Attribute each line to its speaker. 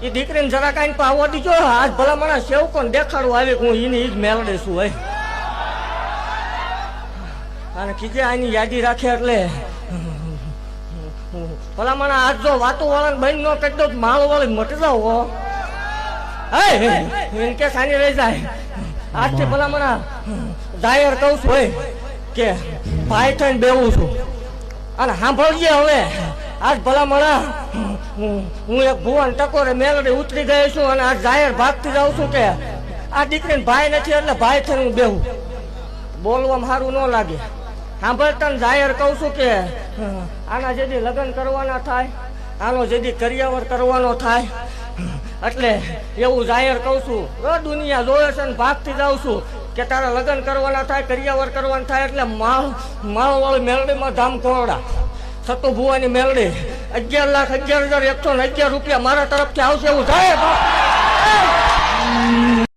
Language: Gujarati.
Speaker 1: એ દીકરીને જરા કાંઈ પાવો દીજો આજ ભલા મને સેવ કોણ દેખાડવું આવે હું એની જ મેળડે છું હોય અને કીધે આની યાદી રાખે એટલે ભલા મને આજ જો વાતો વાળા બંધ ન કરી દો માળ વાળી મટી જાવ હો એને કે ખાની રહી જાય આજથી ભલા મને જાહેર કહું છું હોય કે ભાઈ થઈને બેવું છું અને સાંભળજે હવે આજ ભલા મળા હું એક ભુવન ટકોરે મેલડે ઉતરી ગયો છું અને આજ જાહેર ભાગતી જાઉં છું કે આ દીકરીને ભાઈ નથી એટલે ભાઈ થઈને હું બેહું બોલવામાં સારું ન લાગે સાંભળતા જાહેર કહું છું કે આના જેથી લગ્ન કરવાના થાય આનો જેથી કરિયાવર કરવાનો થાય એટલે એવું જાહેર કહું છું દુનિયા જોવે છે ને ભાગતી જાઉં છું કે તારા લગ્ન કરવાના થાય કરિયાવર કરવાના થાય એટલે માળવાળી મેલડીમાં ધામ ખોરડા સતુ ભુવાની મેલડી 11,11,111 રૂપિયા મારા તરફથી આવશે એવું જાહેર